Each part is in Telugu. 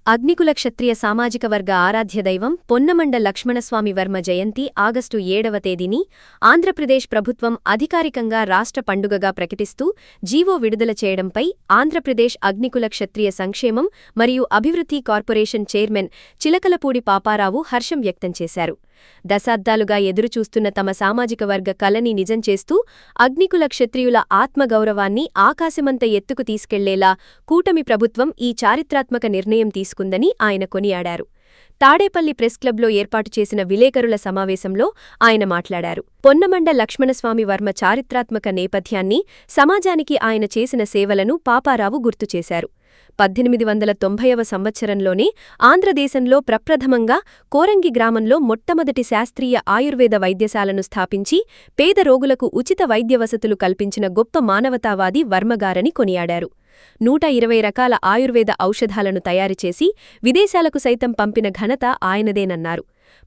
అగ్నికుల క్షత్రియ సామాజిక వర్గ ఆరాధ్య దైవం పొన్నమండ లక్ష్మణస్వామి వర్మ జయంతి ఆగస్టు 7వ తేదీని ఆంధ్రప్రదేశ్ ప్రభుత్వం అధికారికంగా రాష్ట్ర పండుగగా ప్రకటిస్తూ జీవో విడుదల చేయడంపై ఆంధ్రప్రదేశ్ అగ్నికుల క్షత్రియ సంక్షేమం మరియు అభివృద్ధి కార్పొరేషన్ చైర్మన్ చిలకలపూడి పాపారావు హర్షం వ్యక్తం చేశారు. దశాబ్దాలుగా ఎదురుచూస్తున్న తమ సామాజిక వర్గ కలని నిజం చేస్తూ అగ్నికుల క్షత్రియుల ఆత్మగౌరవాన్ని ఆకాశమంత ఎత్తుకు తీసుకెళ్లేలా కూటమి ప్రభుత్వం ఈ చారిత్రాత్మక నిర్ణయం తీసుకుందని ఆయన కొనియాడారు. తాడేపల్లి ప్రెస్ క్లబ్లో ఏర్పాటు చేసిన విలేకరుల సమావేశంలో ఆయన మాట్లాడారు. పొన్నమండ లక్ష్మణస్వామి వర్మ చారిత్రాత్మక నేపథ్యాన్ని, సమాజానికి ఆయన చేసిన సేవలను పాపారావు గుర్తుచేశారు. 1890వ సంవత్సరంలోనే ఆంధ్రదేశంలో ప్రప్రథమంగా కోరంగి గ్రామంలో మొట్టమొదటి శాస్త్రీయ ఆయుర్వేద వైద్యశాలను స్థాపించి పేద రోగులకు ఉచిత వైద్య వసతులు కల్పించిన గొప్ప మానవతావాది వర్మగారని కొనియాడారు. 120 రకాల ఆయుర్వేద ఔషధాలను తయారుచేసి విదేశాలకు సైతం పంపిన ఘనత ఆయనదేనన్నారు.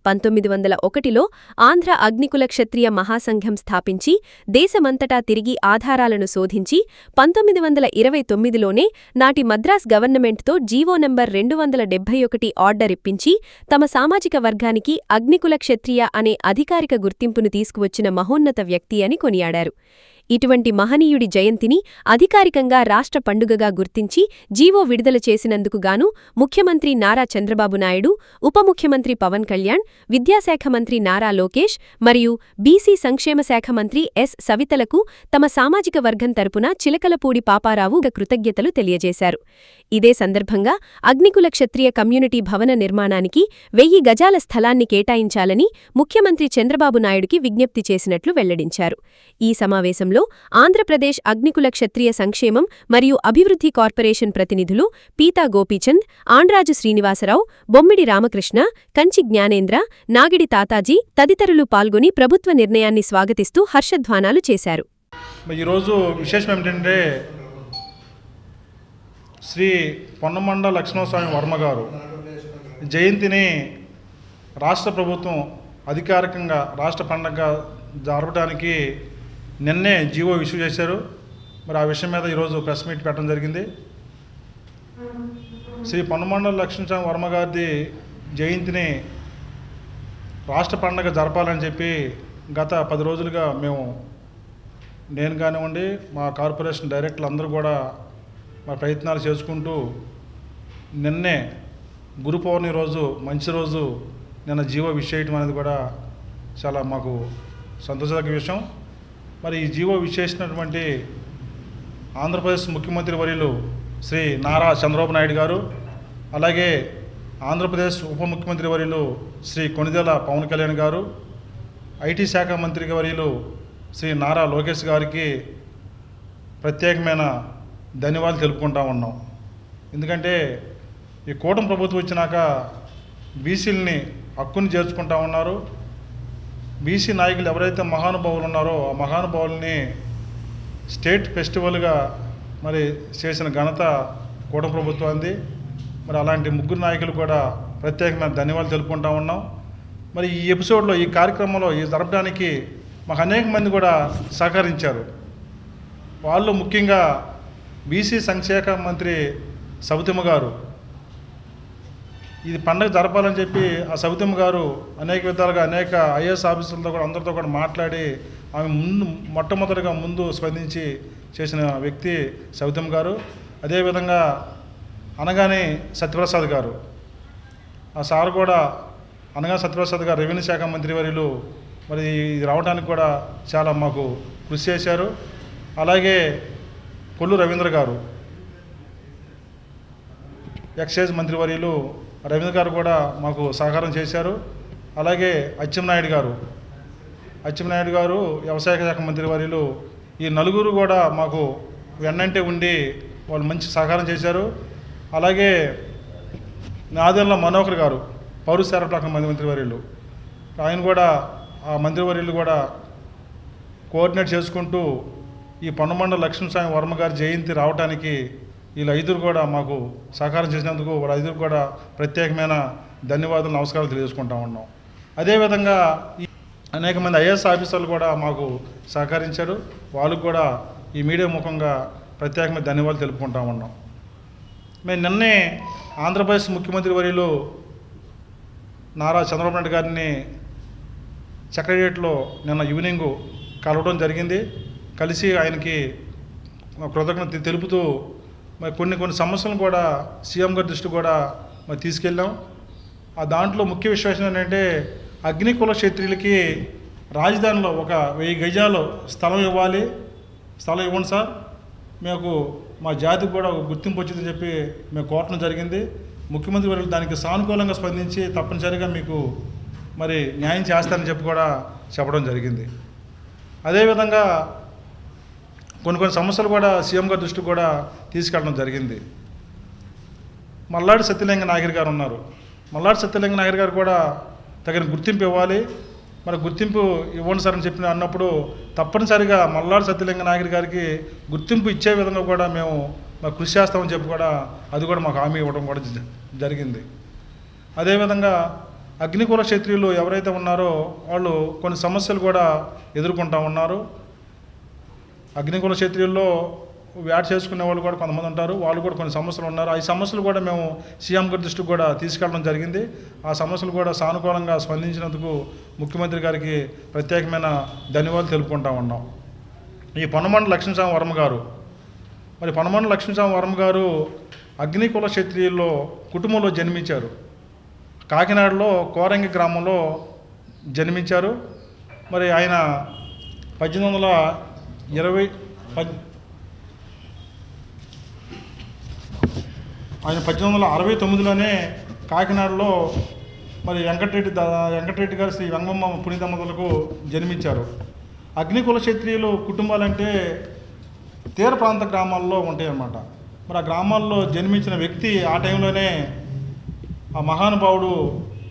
1901లో ఆంధ్ర అగ్నికుల క్షత్రియ మహాసంఘం స్థాపించి దేశమంతటా తిరిగి ఆధారాలను శోధించి 1929లోనే నాటి మద్రాస్ గవర్నమెంట్తో జీవో నంబర్ 271 ఆర్డర్ ఇప్పించి తమ సామాజిక వర్గానికి అగ్నికుల క్షత్రియ అనే అధికారిక గుర్తింపును తీసుకువచ్చిన మహోన్నత వ్యక్తి అని కొనియాడారు. ఇటువంటి మహనీయుడి జయంతిని అధికారికంగా రాష్ట్ర పండుగగా గుర్తించి జీవో విడుదల చేసినందుకు గాను ముఖ్యమంత్రి నారా చంద్రబాబు నాయుడు, ఉప ముఖ్యమంత్రి పవన్ కళ్యాణ్, విద్యాశాఖ మంత్రి నారా లోకేష్ మరియు బీసీ సంక్షేమ శాఖ మంత్రి ఎస్ సవితలకు తమ సామాజిక వర్గం తరపున చిలకలపూడి పాపారావు కృతజ్ఞతలు తెలియజేశారు. ఇదే సందర్భంగా అగ్నికుల క్షత్రియ కమ్యూనిటీ భవన నిర్మాణానికి 1000 గజాల స్థలాన్ని కేటాయించాలని ముఖ్యమంత్రి చంద్రబాబు నాయుడుకి విజ్ఞప్తి చేసినట్లు వెల్లడించారు. ఈ సమావేశంలో ఆంధ్రప్రదేశ్ అగ్నికుల క్షత్రియ సంక్షేమం మరియు అభివృద్ధి కార్పొరేషన్ ప్రతినిధులు పీతా గోపీచంద్, ఆండ్రాజు శ్రీనివాసరావు, బొమ్మిడి రామకృష్ణ, కంచి జ్ఞానేంద్ర, నాగిడి తాతాజీ తదితరులు పాల్గొని ప్రభుత్వ నిర్ణయాన్ని స్వాగతిస్తూ హర్షధ్వానాలు చేశారు. ఈరోజు విశేషం ఏమిటంటే శ్రీ పొన్నమండ లక్ష్మణస్వామి వర్మ గారు జయంతిని రాష్ట్ర ప్రభుత్వం అధికారికంగా రాష్ట్ర పండుగగా జరపడానికి నిన్నే జీవో ఇష్యూ చేశారు. మరి ఆ విషయం మీద ఈరోజు ప్రెస్ మీట్ పెట్టడం జరిగింది. శ్రీ పొన్నమండ లక్ష్మణస్వామి వర్మ గారి జయంతిని రాష్ట్ర పండుగ జరపాలని చెప్పి గత 10 రోజులుగా నేను కానివ్వండి, మా కార్పొరేషన్ డైరెక్టర్లు అందరూ కూడా మా ప్రయత్నాలు చేసుకుంటూ నిన్నే గురు పౌర్ణమి రోజు మంచి రోజు నిన్న జీవో విష్ చేయటం అనేది కూడా చాలా మాకు సంతోషదగ్గ విషయం. మరి ఈ జీవో విష్ చేసినటువంటి ఆంధ్రప్రదేశ్ ముఖ్యమంత్రి వర్యులు శ్రీ నారా చంద్రబాబు నాయుడు గారు, అలాగే ఆంధ్రప్రదేశ్ ఉప ముఖ్యమంత్రి వర్యులు శ్రీ కొణిదెల పవన్ కళ్యాణ్ గారు, ఐటీ శాఖ మంత్రి వర్యులు శ్రీ నారా లోకేష్ గారికి ప్రత్యేకమైన ధన్యవాదాలు తెలుపుకుంటా ఉన్నాం. ఎందుకంటే ఈ కూటమి ప్రభుత్వం వచ్చినాక బీసీలని హక్కుని చేర్చుకుంటా ఉన్నారు. బీసీ నాయకులు ఎవరైతే మహానుభావులు ఉన్నారో ఆ మహానుభావుల్ని స్టేట్ ఫెస్టివల్గా మరి చేసిన ఘనత కూటమి ప్రభుత్వానికి. మరి అలాంటి ముగ్గురు నాయకులు కూడా ప్రత్యేకమైన ధన్యవాదాలు తెలుపుకుంటా ఉన్నాం. మరి ఈ ఎపిసోడ్లో, ఈ కార్యక్రమంలో జరపడానికి మాకు అనేక మంది కూడా సహకరించారు. వాళ్ళు ముఖ్యంగా బీసీ సంక్షేమ మంత్రి సవితమ్మ గారు ఇది పండుగ జరపాలని చెప్పి ఆ సవితమ్మ గారు అనేక విధాలుగా అనేక ఐఏఎస్ ఆఫీసర్లతో కూడా అందరితో కూడా మాట్లాడి ఆమె మొట్టమొదటిగా ముందు స్పందించి చేసిన వ్యక్తి సవితమ్మ గారు. అదేవిధంగా అనగానే సత్యప్రసాద్ గారు, ఆ సార్ కూడా అనగా సత్యప్రసాద్ గారు రెవెన్యూ శాఖ మంత్రి వర్యులు మరి రావడానికి కూడా చాలా మాకు కృషి చేశారు. అలాగే కొల్లు రవీంద్ర గారు, ఎక్సైజ్ మంత్రి వర్యులు రవీంద్ర గారు కూడా మాకు సహకారం చేశారు. అలాగే అచ్చెన్నాయుడు గారు వ్యవసాయ శాఖ మంత్రి వర్యులు, ఈ నలుగురు కూడా మాకు వెన్నంటే ఉండి వాళ్ళు మంచి సహకారం చేశారు. అలాగే నాదెండ్ల మనోహర్ గారు పౌర సరఫరాల మంత్రి వర్యులు, ఆయన కూడా ఆ మంత్రివర్యులు కూడా కోఆర్డినేట్ చేసుకుంటూ ఈ పొన్నమండ లక్ష్మణస్వామి వర్మ గారి జయంతి రావడానికి వీళ్ళు 5 కూడా మాకు సహకారం చేసినందుకు వాళ్ళ 5 కూడా ప్రత్యేకమైన ధన్యవాదాలు, నమస్కారాలు తెలియజేసుకుంటా ఉన్నాం. అదేవిధంగా అనేక మంది ఐఏఎస్ ఆఫీసర్లు కూడా మాకు సహకరించారు. వాళ్ళకు కూడా ఈ మీడియా ముఖంగా ప్రత్యేకమైన ధన్యవాదాలు తెలుపుకుంటా ఉన్నాం. మేము నిన్నే ఆంధ్రప్రదేశ్ ముఖ్యమంత్రి వర్యులు నారా చంద్రబాబు నాయుడు గారిని సెక్రటరియట్లో నిన్న ఈవినింగ్ కలవడం జరిగింది. కలిసి ఆయనకి కృతజ్ఞత తెలుపుతూ మరి కొన్ని సమస్యలను కూడా సీఎం గారి దృష్టి కూడా మరి తీసుకెళ్ళాం. ఆ దాంట్లో ముఖ్య విషయం ఏంటంటే అగ్నికుల క్షత్రియులకి రాజధానిలో ఒక 1000 గజాలు స్థలం ఇవ్వాలి, స్థలం ఇవ్వండి సార్, మీకు మా జాతికి కూడా ఒక గుర్తింపు వచ్చిందని చెప్పి మేము కోరటం జరిగింది. ముఖ్యమంత్రి వర్యులు దానికి సానుకూలంగా స్పందించి తప్పనిసరిగా మీకు మరి న్యాయం చేస్తారని చెప్పి కూడా చెప్పడం జరిగింది. అదేవిధంగా కొన్ని సమస్యలు కూడా సీఎం గారి దృష్టికి కూడా తీసుకెళ్ళడం జరిగింది. మల్లాడి సత్యలింగ నాయకర్ గారు ఉన్నారు. మల్లాడి సత్యలింగ నాయకర్ గారు కూడా తగిన గుర్తింపు ఇవ్వాలి, మరి గుర్తింపు ఇవ్వండి సార్ అని చెప్పిన అన్నప్పుడు తప్పనిసరిగా మల్లాడి సత్యలింగ నాయకర్ గారికి గుర్తింపు ఇచ్చే విధంగా కూడా మేము కృషి చేస్తామని చెప్పి కూడా అది కూడా మాకు హామీ ఇవ్వడం కూడా జరిగింది. అదేవిధంగా అగ్నికుల క్షత్రియులు ఎవరైతే ఉన్నారో వాళ్ళు కొన్ని సమస్యలు కూడా ఎదుర్కొంటూ ఉన్నారు. అగ్నికుల క్షత్రియుల్లో వ్యాట్ చేసుకునే వాళ్ళు కూడా కొంతమంది ఉంటారు, వాళ్ళు కూడా కొన్ని సమస్యలు ఉన్నారు. ఆ సమస్యలు కూడా మేము సీఎం గారి దృష్టికి కూడా తీసుకెళ్ళడం జరిగింది. ఆ సమస్యలు కూడా సానుకూలంగా స్పందించినందుకు ముఖ్యమంత్రి గారికి ప్రత్యేకమైన ధన్యవాదాలు తెలుపుకుంటా ఉన్నాం. ఈ పొన్నమండ లక్ష్మీస్వామి వర్మ గారు, మరి పొన్నమండ లక్ష్మీస్వామి వర్మ గారు అగ్నికుల క్షత్రియుల్లో కుటుంబంలో జన్మించారు. కాకినాడలో కోరంగి గ్రామంలో జన్మించారు. మరి ఆయన 1869లోనే కాకినాడలో మరి వెంకటరెడ్డి గారు శ్రీ వెంగమ్మ పునీతమ్మలకు జన్మించారు. అగ్నికుల క్షత్రియులు కుటుంబాలంటే తీర ప్రాంత గ్రామాల్లో ఉంటాయన్నమాట. మరి ఆ గ్రామాల్లో జన్మించిన వ్యక్తి ఆ టైంలోనే ఆ మహానుభావుడు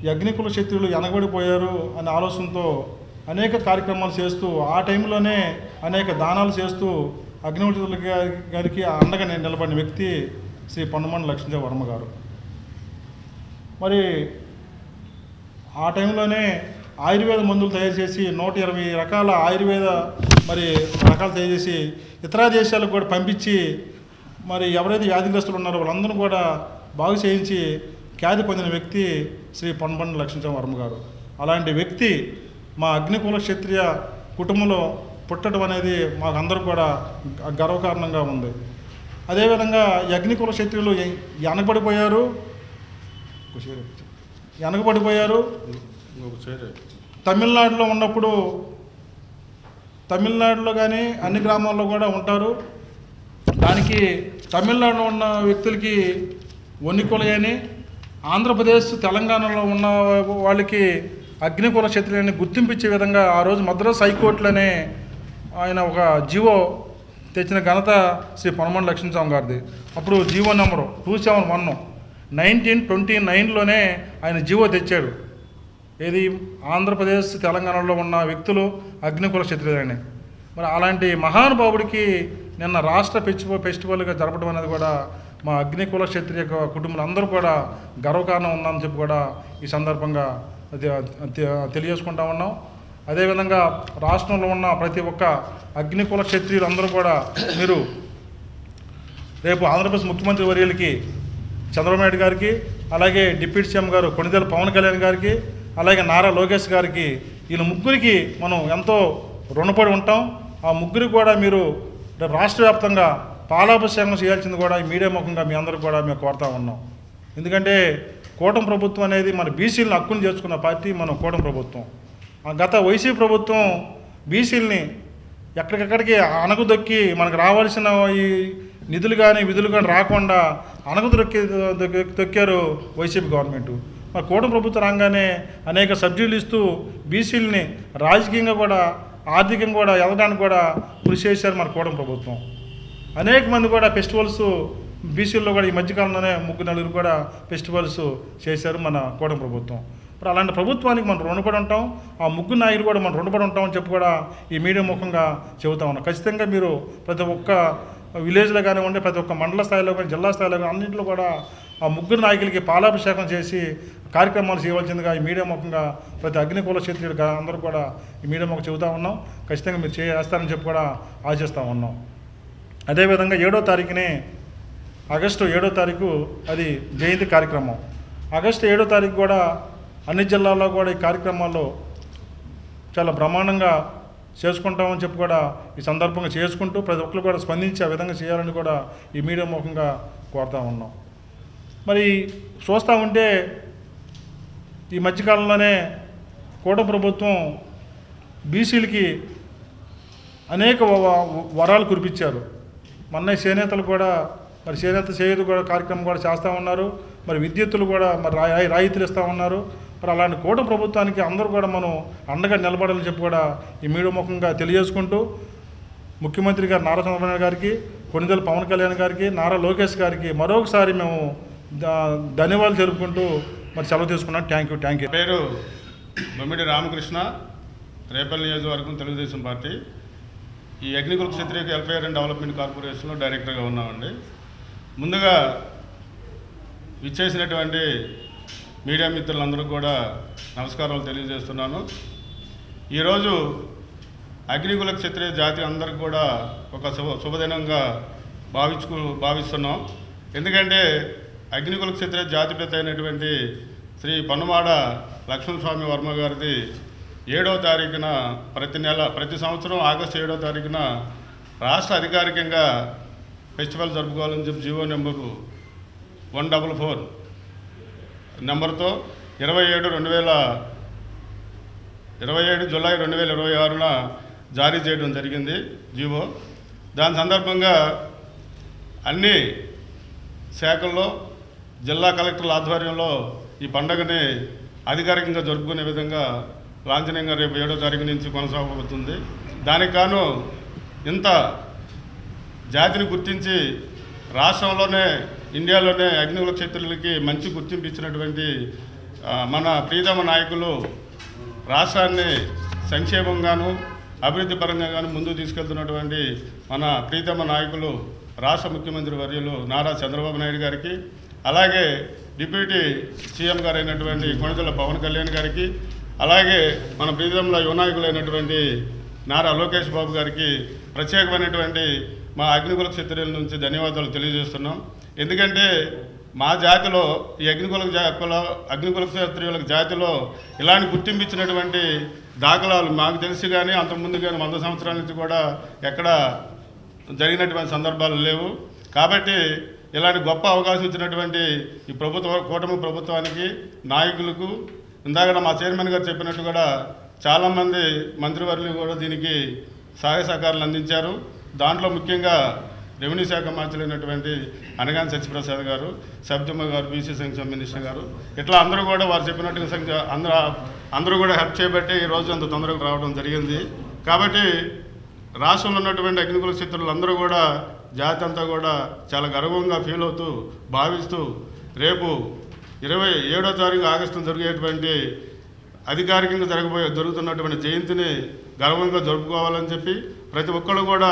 ఈ అగ్నికుల క్షత్రియులు వెనకబడిపోయారు అనే ఆలోచనతో అనేక కార్యక్రమాలు చేస్తూ ఆ టైంలోనే అనేక దానాలు చేస్తూ అగ్నికుల గారికి అండగా నిలబడిన వ్యక్తి శ్రీ పొన్నమండ లక్ష్మీదేవి వర్మ గారు. మరి ఆ టైంలోనే ఆయుర్వేద మందులు తయారు చేసి 120 రకాల ఆయుర్వేద రకాలు తయారు చేసి ఇతర దేశాలకు కూడా పంపించి మరి ఎవరైతే వ్యాధిగ్రస్తులు ఉన్నారో వాళ్ళందరూ కూడా బాగు చేయించి ఖ్యాతి పొందిన వ్యక్తి శ్రీ పొన్నమండ లక్ష్మీదేవి వర్మ గారు. అలాంటి వ్యక్తి మా అగ్నికుల క్షత్రియ కుటుంబంలో పుట్టడం అనేది మాకు అందరూ కూడా గర్వకారణంగా ఉంది. అదేవిధంగా ఈ అగ్నికుల క్షత్రియులు వెనకబడిపోయారు. తమిళనాడులో ఉన్నప్పుడు తమిళనాడులో కానీ అన్ని గ్రామాల్లో కూడా ఉంటారు. దానికి తమిళనాడులో ఉన్న వ్యక్తులకి వన్నికుల అని, ఆంధ్రప్రదేశ్ తెలంగాణలో ఉన్న వాళ్ళకి అగ్నికుల క్షత్రియులని గుర్తింపించే విధంగా ఆ రోజు మద్రాసు హైకోర్టులోనే ఆయన ఒక జీవో తెచ్చిన ఘనత శ్రీ పొన్నమండ లక్ష్మీస్వామి గారిది. అప్పుడు జీవో నెంబరు 271 1929లోనే ఆయన జీవో తెచ్చాడు. ఏది ఆంధ్రప్రదేశ్ తెలంగాణలో ఉన్న వ్యక్తులు అగ్నికుల క్షత్రియులని. మరి అలాంటి మహానుభావుడికి నిన్న రాష్ట్ర ఫెస్టివల్గా జరపడం అనేది కూడా మా అగ్నికుల క్షత్రియ కుటుంబాలు అందరూ కూడా గర్వకారణం ఉందని చెప్పి కూడా ఈ సందర్భంగా తెలియజేసుకుంటా ఉన్నాం. అదేవిధంగా రాష్ట్రంలో ఉన్న ప్రతి ఒక్క అగ్నికుల క్షత్రియులు అందరూ కూడా మీరు రేపు ఆంధ్రప్రదేశ్ ముఖ్యమంత్రి వర్యులకి చంద్రబాబు నాయుడు గారికి, అలాగే డిప్యూటీ సీఎం గారు కొణిదెల పవన్ కళ్యాణ్ గారికి, అలాగే నారా లోకేష్ గారికి, వీళ్ళ ముగ్గురికి మనం ఎంతో రుణపడి ఉంటాం. ఆ ముగ్గురికి కూడా మీరు రేపు రాష్ట్ర వ్యాప్తంగా పాలాభిషేకం చేయాల్సింది కూడా ఈ మీడియా ముఖంగా మీ అందరూ కూడా మేము కోరుతా ఉన్నాం. ఎందుకంటే కూటమి ప్రభుత్వం అనేది మన బీసీలను హక్కును చేసుకున్న పార్టీ మనం కూటమి ప్రభుత్వం. గత వైసీపీ ప్రభుత్వం బీసీలని ఎక్కడికెక్కడికి అణగదొక్కి మనకు రావాల్సిన ఈ నిధులు కానీ విధులు కానీ రాకుండా తొక్కారు వైసీపీ గవర్నమెంటు. మరి కూటమి ప్రభుత్వం రాగానే అనేక సబ్సిడీలు ఇస్తూ బీసీలని రాజకీయంగా కూడా ఆర్థికంగా కూడా ఎదగడానికి కూడా కృషి చేశారు మన కూటమి ప్రభుత్వం. అనేక మంది కూడా ఫెస్టివల్స్ బీసీల్లో కూడా ఈ మధ్యకాలంలోనే 3-4 కూడా ఫెస్టివల్స్ చేశారు మన కూటమి ప్రభుత్వం. మరి అలాంటి ప్రభుత్వానికి మనం రుణపడి ఉంటాం. ఆ ముగ్గురు నాయకులు కూడా మనం రుణపడి ఉంటామని చెప్పి కూడా ఈ మీడియా ముఖంగా చెబుతా ఉన్నాం. ఖచ్చితంగా మీరు ప్రతి ఒక్క విలేజ్లో కానివ్వండి, ప్రతి ఒక్క మండల స్థాయిలో కానీ జిల్లా స్థాయిలో కానీ అన్నింటిలో కూడా ఆ ముగ్గురు నాయకులకి పాలాభిషేకం చేసి కార్యక్రమాలు చేయవలసిందిగా ఈ మీడియా ముఖంగా ప్రతి అగ్నికుల క్షత్రియుడు అందరూ కూడా ఈ మీడియా ముఖం చెబుతా ఉన్నాం. ఖచ్చితంగా మీరు చేస్తారని చెప్పి కూడా ఆశిస్తూ ఉన్నాం. అదేవిధంగా 7వ తారీఖునే ఆగస్టు 7వ తారీఖు అది జయంతి కార్యక్రమం. ఆగస్టు 7వ తారీఖు కూడా అన్ని జిల్లాల్లో కూడా ఈ కార్యక్రమాల్లో చాలా బ్రహ్మాండంగా చేసుకుంటామని చెప్పి కూడా ఈ సందర్భంగా చేసుకుంటూ ప్రతి ఒక్కరు కూడా స్పందించే విధంగా చేయాలని కూడా ఈ మీడియా ముఖంగా కోరుతూ ఉన్నాం. మరి చూస్తూ ఉంటే ఈ మధ్యకాలంలోనే కూటమి ప్రభుత్వం బీసీలకి అనేక వరాలు కురిపించారు. మొన్న చేనేతలు కూడా మరి చేనేత చేయూత కూడా కార్యక్రమం కూడా చేస్తూ ఉన్నారు. మరి విద్యుత్తులు కూడా మరి రాయితీలు ఇస్తూ ఉన్నారు. మరి అలాంటి కూటమి ప్రభుత్వానికి అందరూ కూడా మనం అండగా నిలబడాలని చెప్పి కూడా ఈ మీడియా ముఖంగా తెలియజేసుకుంటూ ముఖ్యమంత్రి గారు నారా చంద్రబాబు నాయుడు గారికి, కొణిదెల పవన్ కళ్యాణ్ గారికి, నారా లోకేష్ గారికి మరొకసారి మేము ధన్యవాదాలు తెలుపుకుంటూ మరి సెలవు తీసుకున్నాం. Thank you. పేరు బొమ్మిడి రామకృష్ణ, రేపల్లి నియోజకవర్గం, తెలుగుదేశం పార్టీ. ఈ Agnikula Kshatriya welfare and development కార్పొరేషన్లో డైరెక్టర్గా ఉన్నామండి. ముందుగా విచ్చేసినటువంటి మీడియా మిత్రులందరూ కూడా నమస్కారాలు తెలియజేస్తున్నాను. ఈరోజు అగ్నికుల క్షత్రియ జాతి అందరికీ కూడా ఒక శుభదినంగా భావిస్తున్నాం. ఎందుకంటే అగ్నికుల క్షత్రియ జాతిపిత అయినటువంటి శ్రీ పొన్నమాడ లక్ష్మణస్వామి వర్మ గారిది 7వ తారీఖున ప్రతి సంవత్సరం ఆగస్టు 7వ తారీఖున రాష్ట్ర అధికారికంగా ఫెస్టివల్ జరుపుకోవాలని చెప్పి జీవో నెంబరు 144 నెంబర్తో 27 జూలై 2026న జారీ చేయడం జరిగింది జీవో. దాని సందర్భంగా అన్ని శాఖల్లో జిల్లా కలెక్టర్ల ఆధ్వర్యంలో ఈ పండుగని అధికారికంగా జరుపుకునే విధంగా లాంఛనంగా రేపు 7వ తారీఖు నుంచి కొనసాగబోతుంది. దానికి గాను ఇంత జాతిని గుర్తించి రాష్ట్రంలోనే ఇండియాలోనే అగ్నికుల క్షత్రియులకి మంచి గుర్తింపు ఇచ్చినటువంటి మన ప్రీతమ నాయకులు రాష్ట్రాన్ని సంక్షేమంగాను అభివృద్ధి పరంగా గాను ముందుకు తీసుకెళ్తున్నటువంటి మన ప్రీతమ నాయకులు రాష్ట్ర ముఖ్యమంత్రి వర్యులు నారా చంద్రబాబు నాయుడు గారికి, అలాగే డిప్యూటీ సీఎం గారు అయినటువంటి కొణిదెల పవన్ కళ్యాణ్ గారికి, అలాగే మన ప్రీతంలో యువ నాయకులైనటువంటి నారా లోకేష్ బాబు గారికి ప్రత్యేకమైనటువంటి మా అగ్నికుల క్షత్రియుల నుంచి ధన్యవాదాలు తెలియజేస్తున్నాం. ఎందుకంటే మా జాతిలో ఈ అగ్నికుల క్షత్రియుల జాతిలో ఇలాంటి గుర్తింపు ఇచ్చినటువంటి దాఖలాలు మాకు తెలిసి కానీ అంతకుముందు కానీ 100 సంవత్సరాల నుంచి కూడా ఎక్కడ జరిగినటువంటి సందర్భాలు లేవు. కాబట్టి ఇలాంటి గొప్ప అవకాశం ఇచ్చినటువంటి ఈ కూటమి ప్రభుత్వానికి, నాయకులకు, ఇందాక మా చైర్మన్ గారు చెప్పినట్టు కూడా చాలామంది మంత్రివర్యులు కూడా దీనికి సహాయ సహకారాలు అందించారు. దాంట్లో ముఖ్యంగా రెవెన్యూ శాఖ మంత్రులైనటువంటి అనగాని సత్యప్రసాద్ గారు, సబ్జమ్మ గారు, బీసీ సంక్షేమ మినిస్టర్ గారు, ఇట్లా అందరూ కూడా వారు చెప్పినట్టుగా అందరూ కూడా హెల్ప్ చేయబట్టి ఈరోజు అంత తొందరగా రావడం జరిగింది. కాబట్టి రాష్ట్రంలో ఉన్నటువంటి అగ్నికుల క్షత్రియులు అందరూ కూడా జాతి అంతా కూడా చాలా గర్వంగా ఫీల్ అవుతూ భావిస్తూ రేపు 27వ తారీఖు ఆగస్టున జరిగేటువంటి అధికారికంగా జరుగుతున్నటువంటి జయంతిని గర్వంగా జరుపుకోవాలని చెప్పి ప్రతి ఒక్కరు కూడా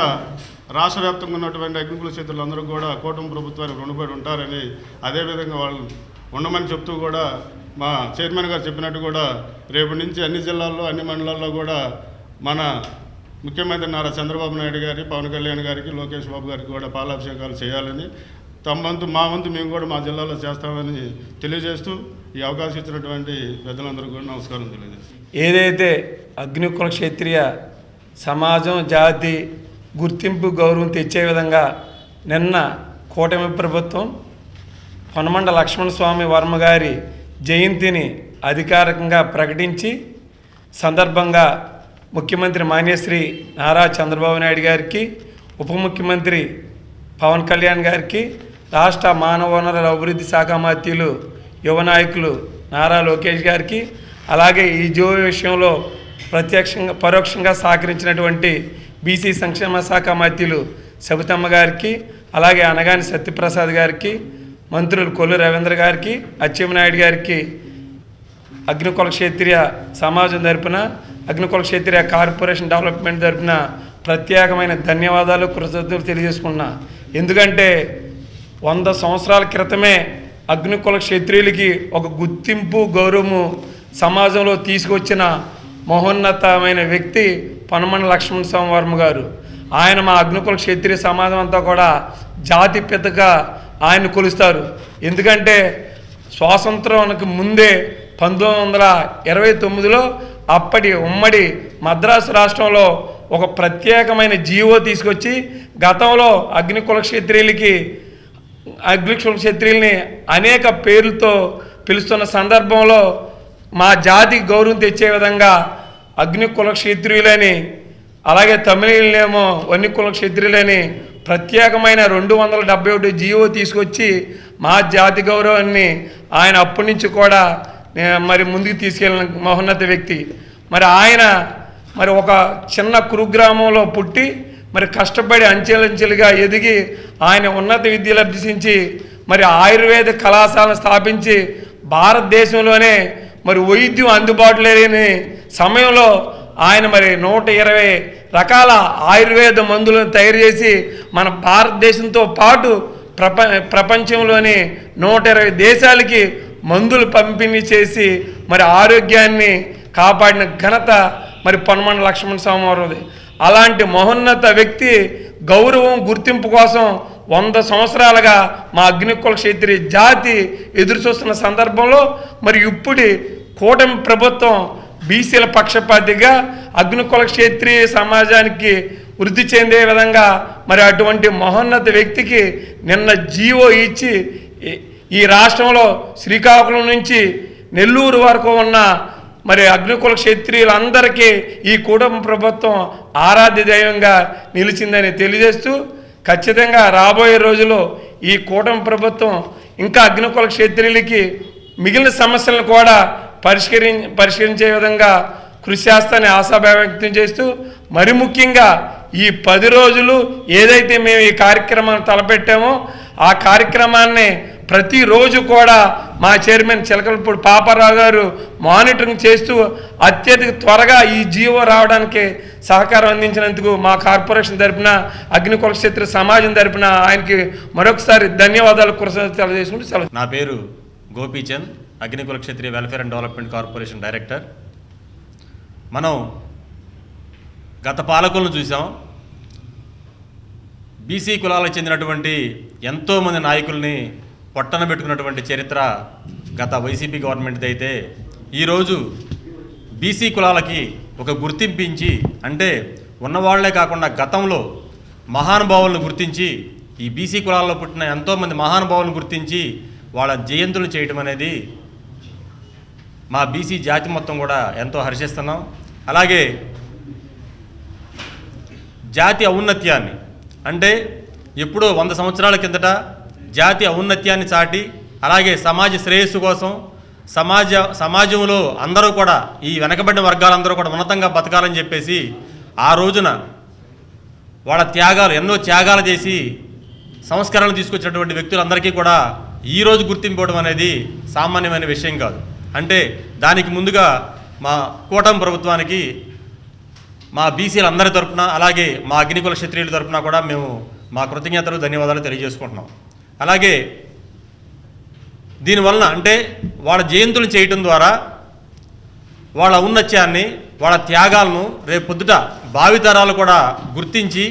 రాష్ట్ర వ్యాప్తంగా ఉన్నటువంటి అగ్నికుల క్షత్రియులు అందరూ కూడా కూటమి ప్రభుత్వానికి రుణపడి ఉంటారని, అదేవిధంగా వాళ్ళు ఉండమని చెప్తూ కూడా మా చైర్మన్ గారు చెప్పినట్టు కూడా రేపు నుంచి అన్ని జిల్లాల్లో, అన్ని మండలాల్లో కూడా మన ముఖ్యమంత్రి నారా చంద్రబాబు నాయుడు గారి, పవన్ కళ్యాణ్ గారికి, లోకేష్ బాబు గారికి కూడా పాలాభిషేకాలు చేయాలని, మా వంతు మేము కూడా మా జిల్లాలో చేస్తామని తెలియజేస్తూ ఈ అవకాశం ఇచ్చినటువంటి పెద్దలందరూ కూడా నమస్కారం తెలియజేస్తాం. ఏదైతే అగ్నికుల క్షత్రియ సమాజం, జాతి గుర్తింపు, గౌరవం తెచ్చే విధంగా నిన్న కూటమి ప్రభుత్వం పొన్నమండ లక్ష్మణస్వామి వర్మ గారి జయంతిని అధికారికంగా ప్రకటించి సందర్భంగా ముఖ్యమంత్రి మాన్యశ్రీ నారా చంద్రబాబు నాయుడు గారికి, ఉప ముఖ్యమంత్రి పవన్ కళ్యాణ్ గారికి, రాష్ట్ర మానవ వనరుల అభివృద్ధి శాఖ మంత్రులు యువ నాయకులు నారా లోకేష్ గారికి, అలాగే ఈ జో విషయంలో పరోక్షంగా సహకరించినటువంటి బీసీ సంక్షేమ శాఖ మంత్రులు సబితమ్మ గారికి, అలాగే అనగాని సత్యప్రసాద్ గారికి, మంత్రులు కొల్లు రవీంద్ర గారికి, అచ్చెన్నాయుడు గారికి అగ్నికుల క్షత్రియ సమాజం తరపున, అగ్నికుల క్షత్రియ కార్పొరేషన్ డెవలప్మెంట్ తరపున ప్రత్యేకమైన ధన్యవాదాలు, కృతజ్ఞతలు తెలియజేసుకున్నా. ఎందుకంటే 100 సంవత్సరాల క్రితమే అగ్నికుల క్షత్రియులకి ఒక గుర్తింపు, గౌరవము సమాజంలో తీసుకొచ్చిన మహోన్నతమైన వ్యక్తి పొన్నమండ లక్ష్మణస్వామి వర్మ గారు. ఆయన మా అగ్నికుల క్షత్రియ సమాజం అంతా కూడా జాతి పితగా ఆయన కొలుస్తారు. ఎందుకంటే స్వాతంత్రానికి ముందే 1929లో అప్పటి ఉమ్మడి మద్రాసు రాష్ట్రంలో ఒక ప్రత్యేకమైన జీవో తీసుకొచ్చి గతంలో అగ్నికుల క్షత్రియుల్ని అనేక పేర్లతో పిలుస్తున్న సందర్భంలో మా జాతికి గౌరవం తెచ్చే విధంగా అగ్నికుల క్షత్రియులని, అలాగే తమిళనేమో వన్నికుల క్షత్రియులని ప్రత్యేకమైన 271 జీవో తీసుకొచ్చి మా జాతి గౌరవాన్ని ఆయన అప్పటి నుంచి కూడా మరి ముందుకు తీసుకెళ్ళిన మహోన్నత వ్యక్తి. మరి ఆయన మరి ఒక చిన్న కురుగ్రామంలో పుట్టి మరి కష్టపడి అంచెలంచెలుగా ఎదిగి ఆయన ఉన్నత విద్యలు అభ్యసించి మరి ఆయుర్వేద కళాశాలను స్థాపించి భారతదేశంలోనే మరి వైద్యం అందుబాటులో లేని సమయంలో ఆయన మరి 120 రకాల ఆయుర్వేద మందులను తయారు చేసి మన భారతదేశంతో పాటు ప్రపంచంలోని 120 దేశాలకి మందులు పంపిణీ చేసి మరి ఆరోగ్యాన్ని కాపాడిన ఘనత మరి పొన్నమండ లక్ష్మణ స్వామి వారిది. అలాంటి మహోన్నత వ్యక్తి గౌరవం గుర్తింపు కోసం 100 సంవత్సరాలుగా మా అగ్నికుల క్షత్రియ జాతి ఎదురుచూస్తున్న సందర్భంలో మరి ఇప్పుడు కూటమి ప్రభుత్వం బీసీల పక్షపాతిగా అగ్నికుల క్షత్రియ సమాజానికి వృద్ధి చెందే విధంగా మరి అటువంటి మహోన్నత వ్యక్తికి నిన్న జీవో ఇచ్చి ఈ రాష్ట్రంలో శ్రీకాకుళం నుంచి నెల్లూరు వరకు ఉన్న మరి అగ్నికుల క్షత్రియులందరికీ ఈ కూటమి ప్రభుత్వం ఆరాధ్య దైవంగా నిలిచిందని తెలియజేస్తూ, ఖచ్చితంగా రాబోయే రోజుల్లో ఈ కూటమి ప్రభుత్వం ఇంకా అగ్నికుల క్షత్రియులకి మిగిలిన సమస్యలను కూడా పరిష్కరించే విధంగా కృషి చేస్తానని ఆశాభావం వ్యక్తం చేస్తూ, మరి ముఖ్యంగా ఈ 10 రోజులు ఏదైతే మేము ఈ కార్యక్రమాన్ని తలపెట్టామో ఆ కార్యక్రమాన్ని ప్రతిరోజు కూడా మా చైర్మన్ చిలకలపూడి పాపారావు గారు మానిటరింగ్ చేస్తూ అత్యధిక త్వరగా ఈ జీవో రావడానికి సహకారం అందించినందుకు మా కార్పొరేషన్ తరపున అగ్నికుల క్షత్రియ సమాజం తరపున ఆయనకి మరొకసారి ధన్యవాదాలు తెలియజేసుకుంటూ సెలవు. నా పేరు Gopichand, Agnikula Kshatriya welfare and development corporation director. మనం గత పాలకులను చూసాం. బీసీ కులాలకు చెందినటువంటి ఎంతోమంది నాయకుల్ని పొట్టన పెట్టుకున్నటువంటి చరిత్ర గత వైసీపీ గవర్నమెంట్ది అయితే, ఈరోజు బీసీ కులాలకి ఒక గుర్తింపించి, అంటే ఉన్నవాళ్లే కాకుండా గతంలో మహానుభావులను గుర్తించి, ఈ బీసీ కులాల్లో పుట్టిన ఎంతోమంది మహానుభావులను గుర్తించి వాళ్ళ జయంతులు చేయటం అనేది మా బీసీ జాతి మొత్తం కూడా ఎంతో హర్షిస్తున్నాం. అలాగే జాతి ఔన్నత్యాన్ని, అంటే ఎప్పుడో 100 సంవత్సరాల కిందట జాతి ఔన్నత్యాన్ని చాటి, అలాగే సమాజ శ్రేయస్సు కోసం సమాజంలో అందరూ కూడా ఈ వెనకబడిన వర్గాలందరూ కూడా ఉన్నతంగా బతకాలని చెప్పేసి ఆ రోజున వాళ్ళ ఎన్నో త్యాగాలు చేసి సంస్కరణలు తీసుకొచ్చినటువంటి వ్యక్తులందరికీ కూడా ఈరోజు గుర్తింపడం అనేది సామాన్యమైన విషయం కాదు. అంటే దానికి ముందుగా మా కూటమి ప్రభుత్వానికి మా బీసీలందరి తరపున, అలాగే మా అగ్నికుల క్షత్రియుల తరపున కూడా మేము మా కృతజ్ఞతలు ధన్యవాదాలు తెలియజేసుకుంటున్నాం. అలాగే దీనివలన అంటే వాళ్ళ జయంతులు చేయటం ద్వారా వాళ్ళ ఔన్నత్యాన్ని, వాళ్ళ త్యాగాలను రేపు పొద్దుట భావితరాలు కూడా గుర్తించి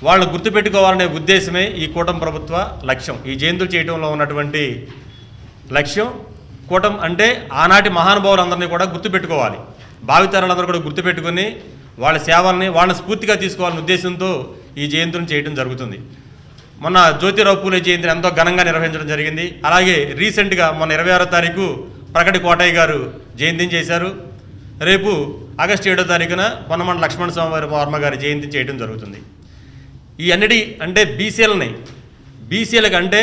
వాళ్ళని గుర్తుపెట్టుకోవాలనే ఉద్దేశమే ఈ కూటమి ప్రభుత్వ లక్ష్యం. ఈ జయంతులు చేయటంలో ఉన్నటువంటి లక్ష్యం కూటమి అంటే ఆనాటి మహానుభావులందరినీ కూడా గుర్తుపెట్టుకోవాలి, భావితరాలందరూ కూడా గుర్తుపెట్టుకుని వాళ్ళ సేవల్ని వాళ్ళని స్ఫూర్తిగా తీసుకోవాలనే ఉద్దేశంతో ఈ జయంతులను చేయడం జరుగుతుంది. మొన్న జ్యోతిరావు పూలే జయంతిని ఎంతో ఘనంగా నిర్వహించడం జరిగింది. అలాగే రీసెంట్గా మొన్న 26వ తారీఖు ప్రకటి కోటయ్య గారు జయంతిని చేశారు. రేపు ఆగస్టు 7వ తారీఖున పొన్నమండ లక్ష్మణ స్వామి వర్మ గారి జయంతి చేయడం జరుగుతుంది. ఈ అన్నిటి అంటే బీసీలకు అంటే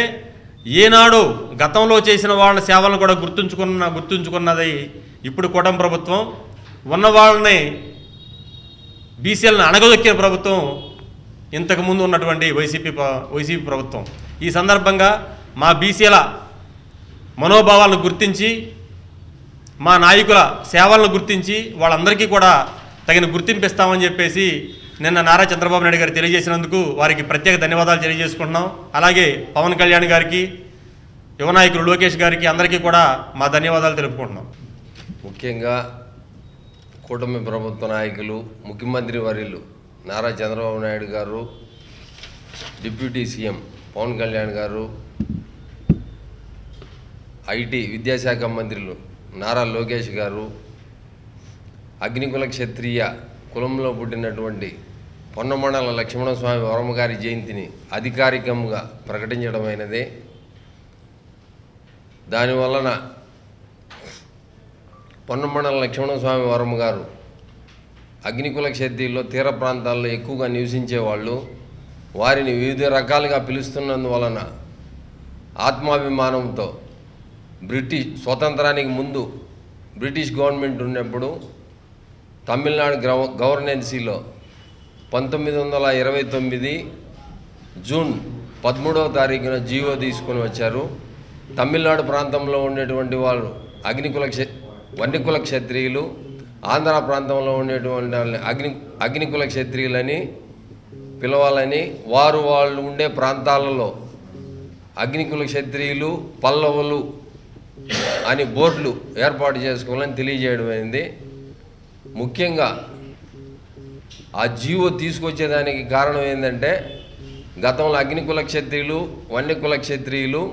ఏనాడో గతంలో చేసిన వాళ్ళ సేవలను కూడా గుర్తుంచుకున్నది ఇప్పుడు కూటమి ప్రభుత్వం. ఉన్న వాళ్ళని బీసీలను అణగదొక్కిన ప్రభుత్వం ఇంతకుముందు ఉన్నటువంటి వైసీపీ ప్రభుత్వం. ఈ సందర్భంగా మా బీసీల మనోభావాలను గుర్తించి, మా నాయకుల సేవలను గుర్తించి వాళ్ళందరికీ కూడా తగిన గుర్తింపు ఇస్తామని చెప్పేసి నిన్న నారా చంద్రబాబు నాయుడు గారు తెలియజేసినందుకు వారికి ప్రత్యేక ధన్యవాదాలు తెలియజేసుకుంటున్నాం. అలాగే పవన్ కళ్యాణ్ గారికి, యువ నాయకులు లోకేష్ గారికి అందరికీ కూడా మా ధన్యవాదాలు తెలుపుకుంటున్నాం. ముఖ్యంగా కూటమి ప్రభుత్వ నాయకులు, ముఖ్యమంత్రి వర్యులు నారా చంద్రబాబు నాయుడు గారు, డిప్యూటీ సీఎం పవన్ కళ్యాణ్ గారు, ఐటీ విద్యాశాఖ మంత్రులు నారా లోకేష్ గారు అగ్నికుల క్షత్రియ కులంలో పుట్టినటువంటి పొన్నమండల లక్ష్మణస్వామి వర్మగారి జయంతిని అధికారికంగా ప్రకటించడమైనదే. దానివలన పొన్నమండల లక్ష్మణస్వామి వర్మగారు అగ్నికుల క్షత్రియుల్లో తీర ప్రాంతాల్లో ఎక్కువగా నివసించేవాళ్ళు. వారిని వివిధ రకాలుగా పిలుస్తున్నందువలన ఆత్మాభిమానంతో స్వతంత్రానికి ముందు బ్రిటిష్ గవర్నమెంట్ ఉన్నప్పుడు తమిళనాడు గవర్నెన్సీలో 1929 జూన్ 13వ తారీఖున జీవో తీసుకొని వచ్చారు. తమిళనాడు ప్రాంతంలో ఉండేటువంటి వారు వన్యకుల క్షత్రియులు, ఆంధ్ర ప్రాంతంలో ఉండేటువంటి అగ్నికుల క్షత్రియులని పిలవాలని వాళ్ళు ఉండే ప్రాంతాలలో అగ్నికుల క్షత్రియులు, పల్లవులు అని బోర్డులు ఏర్పాటు చేసుకోవాలని తెలియజేయడం అయింది. ముఖ్యంగా ఆ జీవో తీసుకొచ్చేదానికి కారణం ఏంటంటే గతంలో అగ్నికుల క్షత్రియులు, వన్యకుల క్షత్రియులు,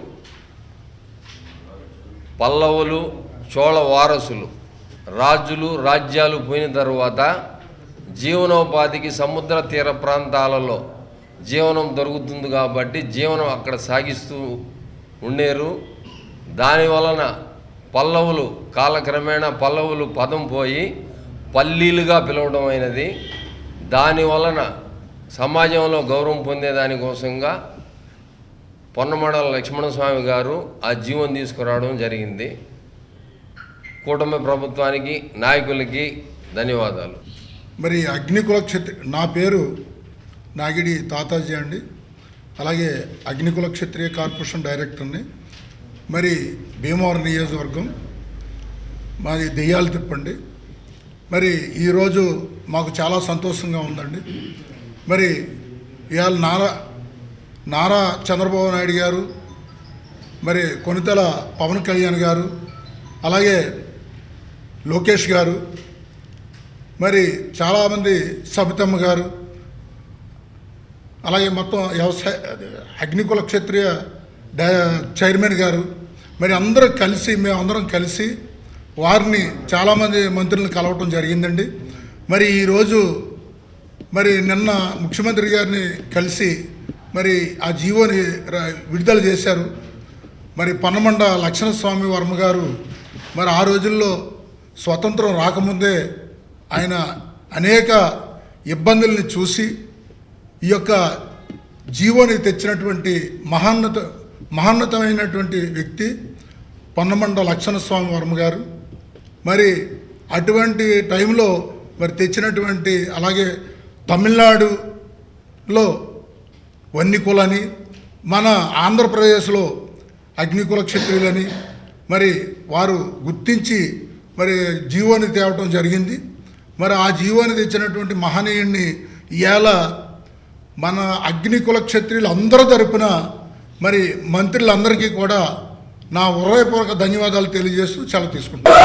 పల్లవులు, చోళ వారసులు, రాజులు, రాజ్యాలు పోయిన తరువాత జీవనోపాధికి సముద్ర తీర ప్రాంతాలలో జీవనం దొరుకుతుంది కాబట్టి జీవనం అక్కడ సాగిస్తూ ఉండేరు. దానివలన పల్లవులు కాలక్రమేణా పల్లవులు పదం పోయి పల్లీలుగా పిలవడం అయినది. దానివలన సమాజంలో గౌరవం పొందేదానికోసంగా పొన్నమండల లక్ష్మణస్వామి గారు ఆ జీవం తీసుకురావడం జరిగింది. కూటమి ప్రభుత్వానికి, నాయకులకి ధన్యవాదాలు. మరి అగ్నికుల నా పేరు నాగిడి తాతాజీ అండి. అలాగే అగ్నికుల క్షత్రియ కార్పొరేషన్ డైరెక్టర్ని. మరి భీమవరం నియోజకవర్గం మాది దెయ్యాలు తిప్పండి. మరి ఈరోజు మాకు చాలా సంతోషంగా ఉందండి. మరి ఇవాళ నారా చంద్రబాబు నాయుడు గారు, మరి కొనితెల పవన్ కళ్యాణ్ గారు, అలాగే లోకేష్ గారు, మరి చాలామంది సబితమ్మ గారు, అలాగే మొత్తం వ్యవసాయ అగ్నికుల క్షత్రియ చైర్మన్ గారు, మరి మేమందరం కలిసి వారిని చాలామంది మంత్రులను కలవటం జరిగిందండి. మరి ఈరోజు మరి నిన్న ముఖ్యమంత్రి గారిని కలిసి మరి ఆ జీవోని విడుదల చేశారు. మరి పొన్నమండ లక్ష్మణస్వామి వర్మ గారు మరి ఆ రోజుల్లో స్వతంత్రం రాకముందే ఆయన అనేక ఇబ్బందుల్ని చూసి ఈ యొక్క జీవోని తెచ్చినటువంటి మహోన్నతమైనటువంటి వ్యక్తి పొన్నమండ లక్ష్మణస్వామి వర్మ గారు. మరి అటువంటి టైంలో మరి తెచ్చినటువంటి, అలాగే తమిళనాడులో వన్యకులని, మన ఆంధ్రప్రదేశ్లో అగ్నికుల క్షత్రియులని మరి వారు గుర్తించి మరి జీవోని తేవటం జరిగింది. మరి ఆ జీవోని తెచ్చినటువంటి మహనీయుడిని ఇవాళ మన అగ్నికుల క్షత్రియులు అందరూ తరపున మరి మంత్రులందరికీ కూడా నా హృదయపూర్వక ధన్యవాదాలు తెలియజేస్తూ సెలవు తీసుకుంటాను.